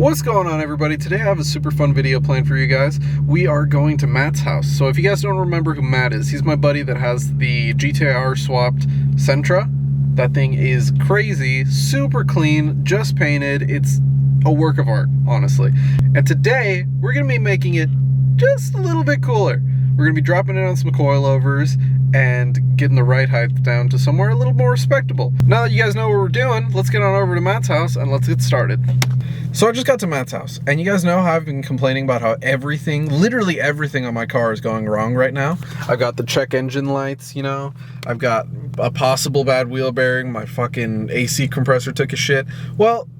What's going on, everybody? Today I have a super fun video planned for you guys. We are going to Matt's house. So if you guys don't remember who Matt is, he's my buddy that has the GTR swapped Sentra. That thing is crazy, super clean, just painted. It's a work of art, honestly. And today we're gonna be making it just a little bit cooler. We're gonna be dropping it on some coilovers and getting the ride height down to somewhere a little more respectable. Now that you guys know what we're doing, let's get on over to Matt's house and let's get started. So I just got to Matt's house, and you guys know how I've been complaining about how everything, literally everything on my car is going wrong right now. I've got the check engine lights, you know, I've got a possible bad wheel bearing, my fucking AC compressor took a shit. Well,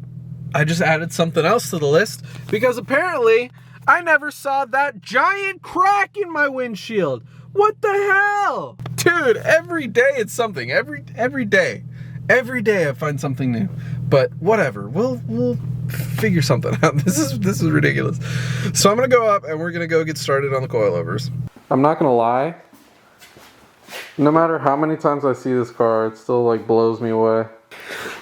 I just added something else to the list, because apparently I never saw that giant crack in my windshield. What the hell? Dude, every day it's something, every day I find something new. But whatever, we'll figure something out. This is ridiculous. So I'm gonna go up and we're gonna go get started on the coilovers. I'm not gonna lie, no matter how many times I see this car, it still like blows me away.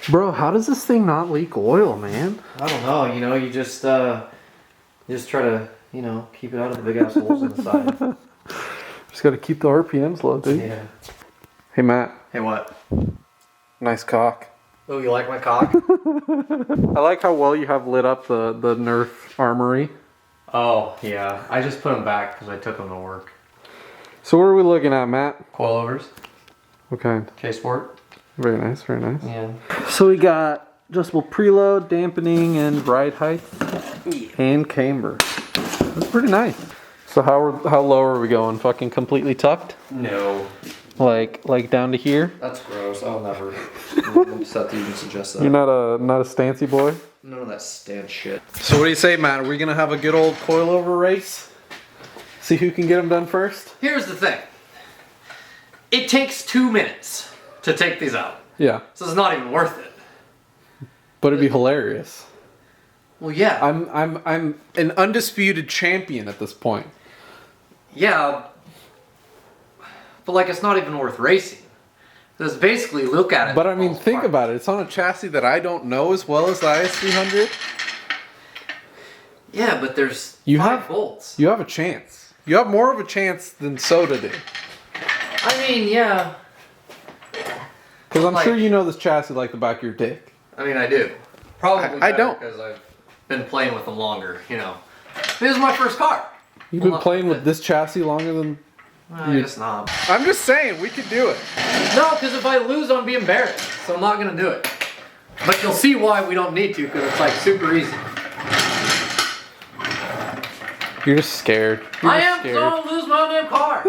Bro, how does this thing not leak oil, man? I don't know, you know, you just try to, you know, keep it out of the big ass holes in the side. Just gotta keep the RPMs low, dude. Yeah. Hey Matt. Hey, what? Nice cock. Oh, you like my cock? I like how well you have lit up the Nerf armory. Oh, yeah. I just put them back because I took them to work. So what are we looking at, Matt? Coilovers. What kind? K-Sport. Very nice, very nice. Yeah. So we got adjustable preload, dampening, and ride height, and camber. That's pretty nice. So how low are we going? Fucking completely tucked? No. Like down to here? That's gross. I'll never. I'm upset that you even suggest that. You're not a stancy boy? None of that stand shit. So what do you say, Matt? Are we gonna have a good old coilover race? See who can get them done first? Here's the thing. It takes 2 minutes to take these out. Yeah. So it's not even worth it. But it'd be hilarious. Well, yeah. I'm an undisputed champion at this point. Yeah. But like, it's not even worth racing. Because basically, look at it. But I mean, think about it. It's on a chassis that I don't know as well as the IS300. Yeah, but there's You 5 have bolts. You have a chance. You have more of a chance than Soda did. I mean, yeah. Because I'm Like- sure you know this chassis like the back of your dick. I mean, I do. Probably I don't. because I've been playing with them longer, you know. This is my first car. You've been playing with this chassis longer than... Well, I guess not. I'm just saying, we could do it. No, because if I lose, I'm being embarrassed. So I'm not going to do it. But you'll see why we don't need to, because it's like super easy. You're just scared. I am going to lose my damn car.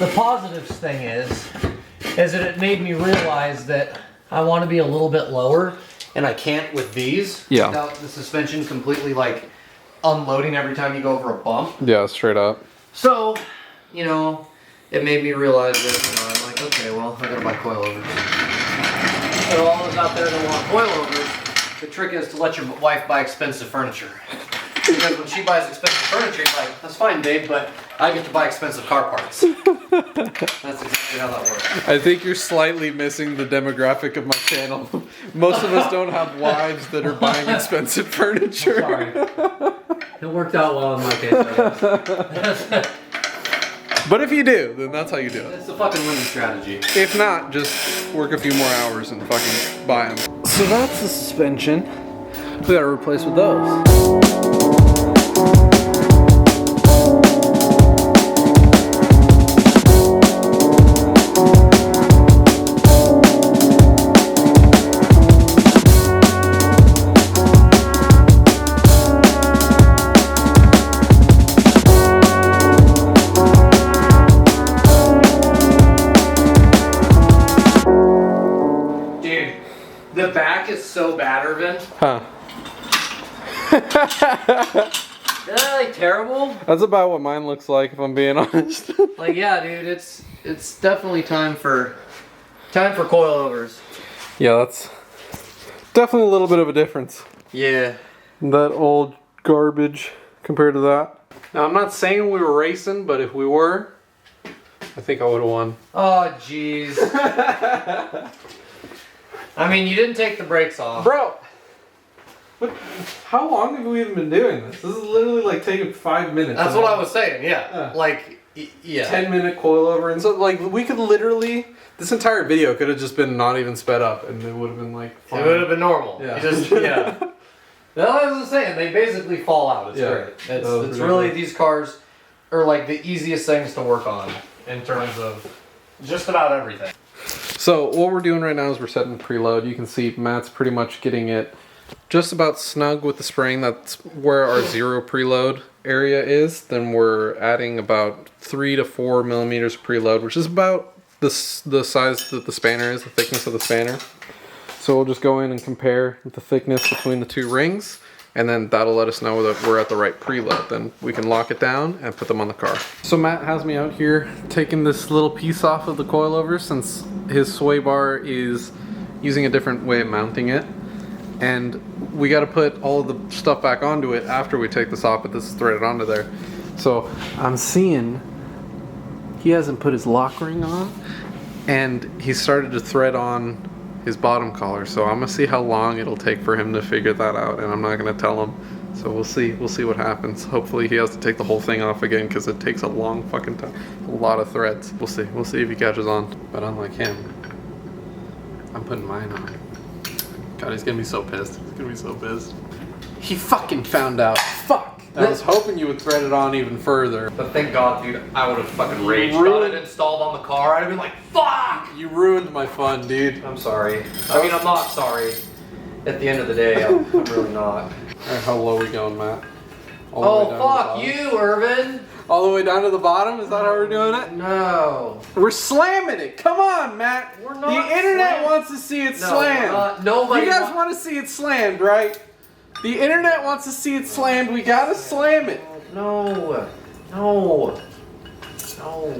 The positive thing is that it made me realize that I want to be a little bit lower, and I can't with these. Yeah. Without the suspension completely like unloading every time you go over a bump. Yeah, straight up. So, you know, it made me realize that, you know, I'm like, okay, well, I gotta buy coilovers. So all those out there that want coilovers, the trick is to let your wife buy expensive furniture. Because when she buys expensive furniture, you're like, that's fine, babe, but I get to buy expensive car parts. That's exactly how that works. I think you're slightly missing the demographic of my channel. Most of us don't have wives that are buying expensive furniture. Sorry. It worked out well in my case, I guess. But if you do, then that's how you do it. It's a fucking winning strategy. If not, just work a few more hours and fucking buy them. So that's the suspension. We gotta replace with those. The back is so bad, Irvin. Huh. Isn't that like terrible? That's about what mine looks like, if I'm being honest. Like, yeah, dude, it's definitely time for coilovers. Yeah, that's definitely a little bit of a difference. Yeah. That old garbage compared to that. Now, I'm not saying we were racing, but if we were, I think I would have won. Oh, jeez. I mean, you didn't take the brakes off. Bro, What? How long have we even been doing this? This is literally like taking 5 minutes. That's what I was saying. Yeah. Like, yeah. 10-minute coilover, and so like we could literally this entire video could have just been not even sped up, and it would have been like fine. It would have been normal. Yeah. You just yeah. Well, I was saying they basically fall out. It's great. It's really these cars are like the easiest things to work on in terms of just about everything. So what we're doing right now is we're setting preload. You can see Matt's pretty much getting it just about snug with the spring. That's where our 0 preload area is. Then we're adding about 3 to 4 millimeters of preload, which is about the size that the spanner is, the thickness of the spanner. So we'll just go in and compare the thickness between the 2 rings, and then that'll let us know that we're at the right preload. Then we can lock it down and put them on the car. So Matt has me out here taking this little piece off of the coilover, since his sway bar is using a different way of mounting it. And we got to put all of the stuff back onto it after we take this off, but this is threaded onto there. So I'm seeing he hasn't put his lock ring on, and he started to thread on his bottom collar. So I'm gonna see how long it'll take for him to figure that out, and I'm not gonna tell him. So we'll see what happens. Hopefully he has to take the whole thing off again, because it takes a long fucking time, a lot of threads. We'll see if he catches on. But unlike him, I'm putting mine on. God, he's gonna be so pissed. He's gonna be so pissed. He fucking found out. Fuck! I was hoping you would thread it on even further. But thank God, dude, I would have fucking raged. Got it installed on the car. I'd have been like, fuck! You ruined my fun, dude. I'm sorry. I mean, I'm not sorry. At the end of the day, I'm really not. Alright, how low are we going, Matt? Oh, fuck you, Irvin! All the way down to the bottom? Is that how we're doing it? No. We're slamming it. Come on, Matt. We're not. The internet wants to see it slammed. Nobody. You guys want to see it slammed, right? The internet wants to see it slammed. We gotta slam it. No.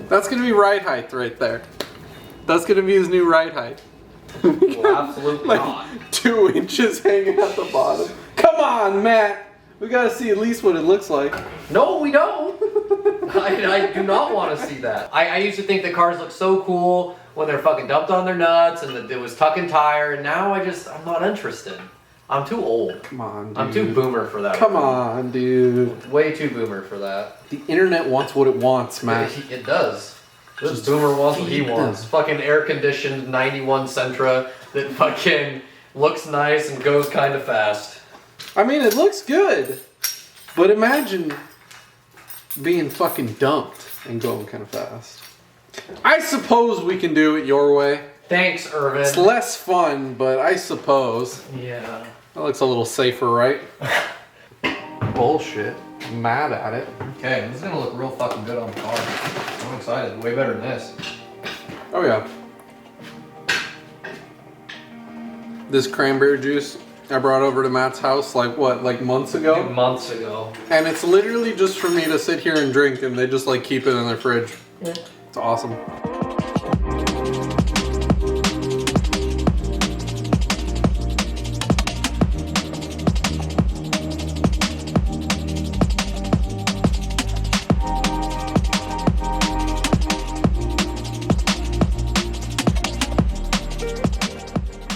That's gonna be ride height right there. That's gonna be his new ride height. Well, absolutely like not. 2 inches hanging at the bottom. Come on, Matt. We gotta see at least what it looks like. No, we don't. I do not want to see that. I used to think that cars look so cool when they're fucking dumped on their nuts and that it was tuck and tire, and now I'm not interested. I'm too old. Come on, dude. I'm too boomer for that. Come on, dude. Way too boomer for that. The internet wants what it wants, Matt. It does. This boomer wants what he wants. Fucking air-conditioned 91 Sentra that fucking looks nice and goes kind of fast. I mean, it looks good, but imagine being fucking dumped and going kind of fast. I suppose we can do it your way. Thanks, Irvin. It's less fun, but I suppose. Yeah. That looks a little safer, right? Bullshit. I'm mad at it. Okay, this is gonna look real fucking good on the car. I'm excited. Way better than this. Oh yeah. This cranberry juice I brought over to Matt's house like months ago? Months ago. And it's literally just for me to sit here and drink, and they just like keep it in their fridge. Yeah. It's awesome.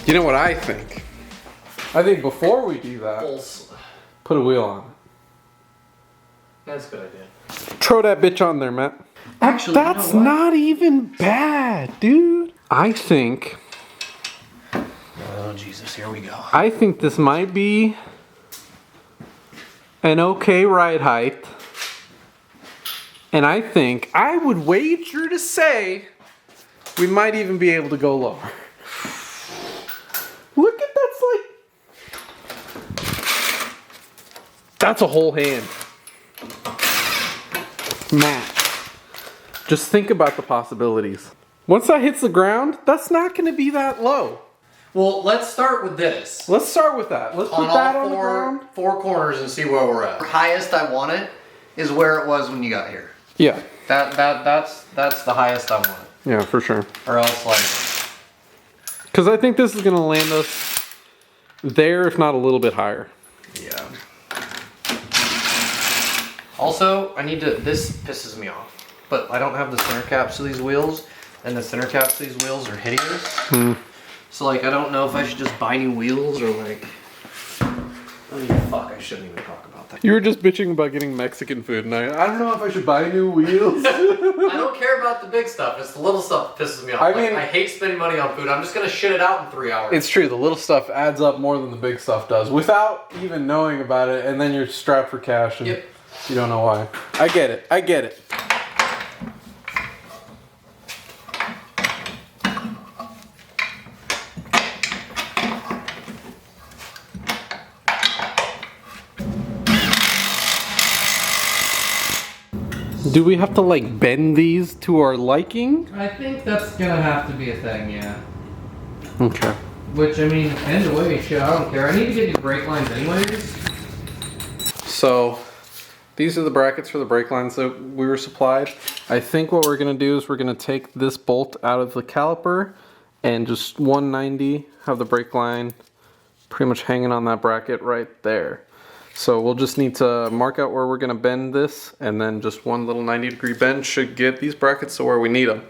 You know what I think? I think before we do that, put a wheel on it. That's a good idea. Throw that bitch on there, Matt. Actually, that's not even bad, dude. I think. Oh, Jesus, here we go. I think this might be an okay ride height. And I think I would wager to say we might even be able to go lower. Look at that's a whole hand. Matt, just think about the possibilities. Once that hits the ground, that's not going to be that low. Well, let's start with this. Let's start with that. Let's put that on the ground. Four corners and see where we're at. The highest I want it is where it was when you got here. Yeah. That's the highest I want it. Yeah, for sure. Or else like. Because I think this is going to land us there, if not a little bit higher. Yeah. Also, this pisses me off, but I don't have the center caps to these wheels, and the center caps to these wheels are hideous. So like, I don't know if I should just buy new wheels or like, Fuck, I shouldn't even talk about that. You were just bitching about getting Mexican food, and I don't know if I should buy new wheels. I don't care about the big stuff. It's the little stuff that pisses me off. I mean, I hate spending money on food. I'm just gonna shit it out in 3 hours. It's true. The little stuff adds up more than the big stuff does, without even knowing about it, and then you're strapped for cash, and you don't know why. I get it. I get it. Do we have to like bend these to our liking? I think that's gonna have to be a thing, yeah. Okay. Which, I mean, end away, shit, I don't care. I need to get new brake lines anyways. So, these are the brackets for the brake lines that we were supplied. I think what we're gonna do is we're gonna take this bolt out of the caliper and just 190, have the brake line pretty much hanging on that bracket right there. So we'll just need to mark out where we're gonna bend this, and then just one little 90-degree bend should get these brackets to where we need them.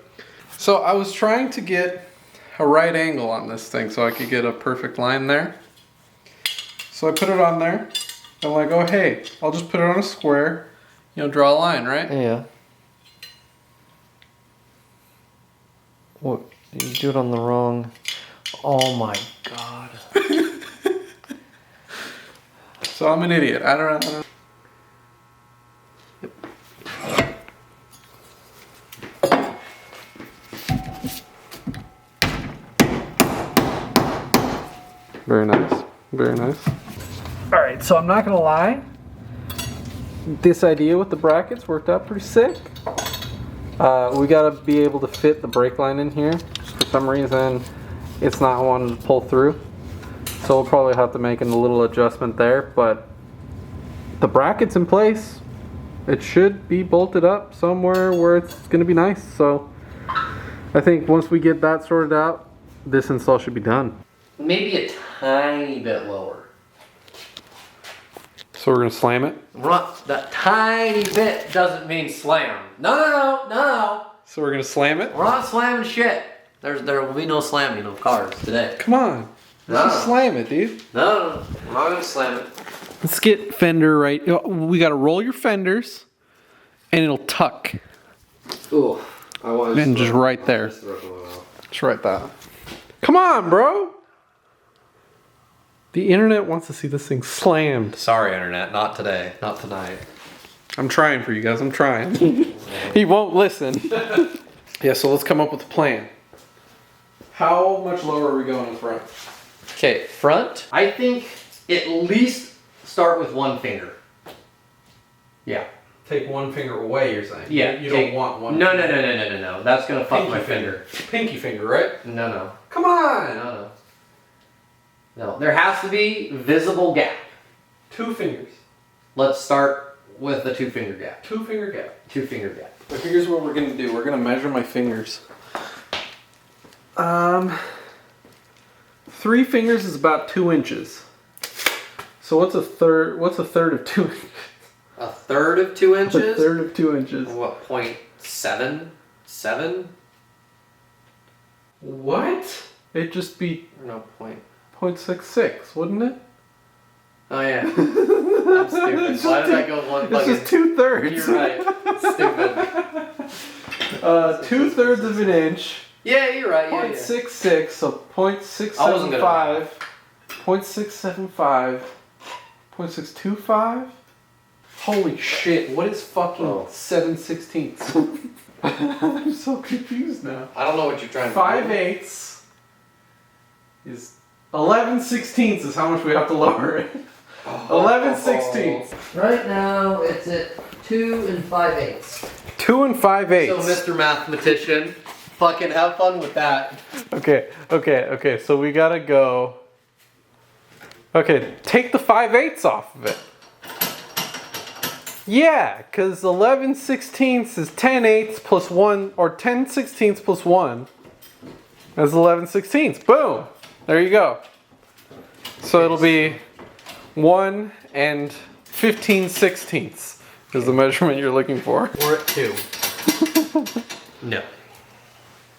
So I was trying to get a right angle on this thing so I could get a perfect line there. So I put it on there. I'm like, oh hey, I'll just put it on a square, you know, draw a line, right? Yeah. What? You do it on the wrong... Oh my god. So I'm an idiot. I don't know. Very nice. Very nice. All right, so I'm not gonna lie. This idea with the brackets worked out pretty sick. We gotta be able to fit the brake line in here. For some reason, it's not wanting to pull through. So we'll probably have to make a little adjustment there, but the bracket's in place. It should be bolted up somewhere where it's gonna be nice. So I think once we get that sorted out, this install should be done. Maybe a tiny bit lower. So we're gonna slam it? That tiny bit doesn't mean slam. No. So we're gonna slam it? We're not slamming shit. There will be no slamming of cars today. Come on. Let's just slam it, dude. No, we're not gonna slam it. Let's get fender right. We gotta roll your fenders, and it'll tuck. Ooh, I want. And just right there. Just right that. Come on, bro. The internet wants to see this thing slammed. Sorry, internet. Not today. Not tonight. I'm trying for you guys. I'm trying. He won't listen. Yeah, so let's come up with a plan. How much lower are we going in front? Okay, front. I think at least start with one finger. Yeah. Take one finger away, you're saying? Yeah. You don't want one. No. That's gonna fuck my finger. Pinky finger, right? No. Come on. No. There has to be visible gap. 2 fingers. Let's start with the 2 finger gap. 2 finger gap. 2 finger gap. But here's what we're gonna do. We're gonna measure my fingers. 3 fingers is about 2 inches. So what's a third? What's a third of 2 inches? A third of 2 inches? A third of 2 inches. What, 0.7? What? It'd just be No, point. 0.66, wouldn't it? Oh yeah. I'm stupid. Why did I go one It's just 2/3. You're right. Stupid. 2/3 of an inch. Yeah, you're right. 0.66, so I wasn't gonna 0.675, 0.675, 0.625. Holy shit! What is fucking 7/16? I'm so confused now. I don't know what you're trying to 5/8 is 11/16 is how much we have to lower it. 11/16. Right now it's at 2 5/8. 2 5/8. So, Mr. Mathematician, fucking have fun with that. Okay. So we gotta go. Okay, take the 5/8 off of it. Yeah, because 11/16 is 10/8 plus 1, or 10/16 plus 1. That's 11/16. Boom! There you go. So it'll be 1 and 15/16 is the measurement you're looking for. We're at 2. No.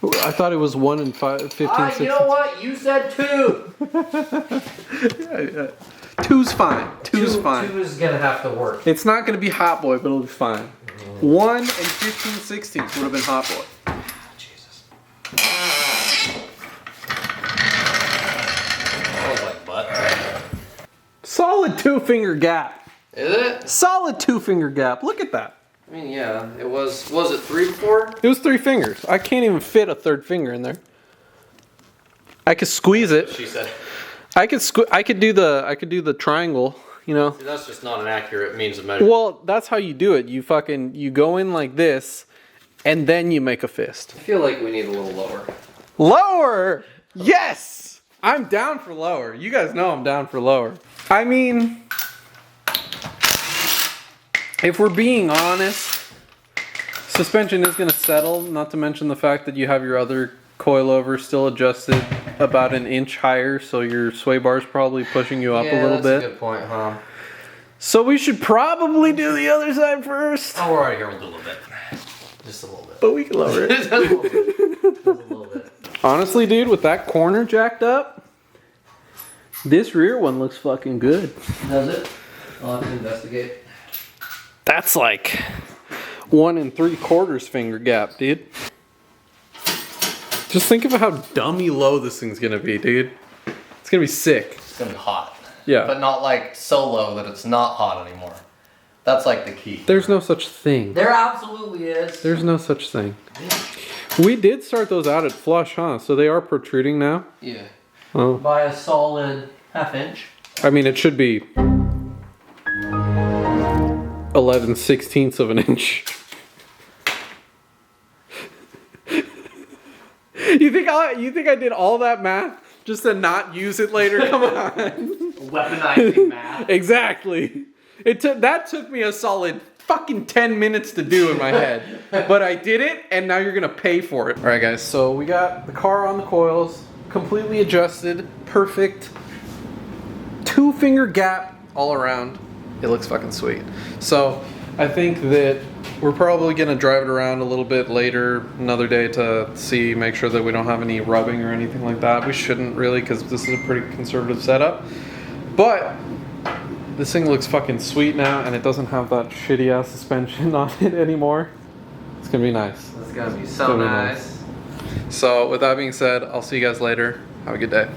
I thought it was 1 and 15/16. You know what? You said 2. Two's fine. Two's fine. Two is gonna have to work. It's not gonna be Hot Boy, but it'll be fine. 1 and 15/16 would have been Hot Boy. Jesus. That was like butt. Solid 2-finger gap. Is it? Solid 2-finger gap. Look at that. I mean, yeah. It was it 3 before? It was 3 fingers. I can't even fit a 3rd finger in there. I could squeeze it. She said. I could do the triangle, you know. See, that's just not an accurate means of measurement. Well, that's how you do it. You go in like this, and then you make a fist. I feel like we need a little lower. Lower! Yes! I'm down for lower. You guys know I'm down for lower. I mean, if we're being honest, suspension is going to settle, not to mention the fact that you have your other coilover still adjusted about an inch higher, so your sway bar is probably pushing you up a little bit. That's a good point, huh? So we should probably do the other side first. Oh, we're already here. We'll do a little bit. Just a little bit. But we can lower it. Just a little bit. Just a little bit. Honestly, dude, with that corner jacked up, this rear one looks fucking good. Does it? I'll have to investigate. That's like 1 3/4 finger gap, dude. Just think of how dummy low this thing's gonna be, dude. It's gonna be sick. It's gonna be hot. Yeah. But not like so low that it's not hot anymore. That's like the key. There's no such thing. There absolutely is. There's no such thing. We did start those out at flush, huh? So they are protruding now? Yeah. Oh. By a solid 1/2 inch. I mean, it should be 11/16 of an inch. You think I did all that math just to not use it later? Come on. Weaponizing math. Exactly. That took me a solid fucking 10 minutes to do in my head. But I did it, and now you're gonna pay for it. All right, guys, so we got the car on the coils, completely adjusted, perfect. 2-finger gap all around. It looks fucking sweet. So I think that we're probably gonna drive it around a little bit later, another day, to make sure that we don't have any rubbing or anything like that. We shouldn't really, because this is a pretty conservative setup. But this thing looks fucking sweet now, and it doesn't have that shitty ass suspension on it anymore. It's gonna be nice. It's gonna be so nice. So with that being said, I'll see you guys later. Have a good day.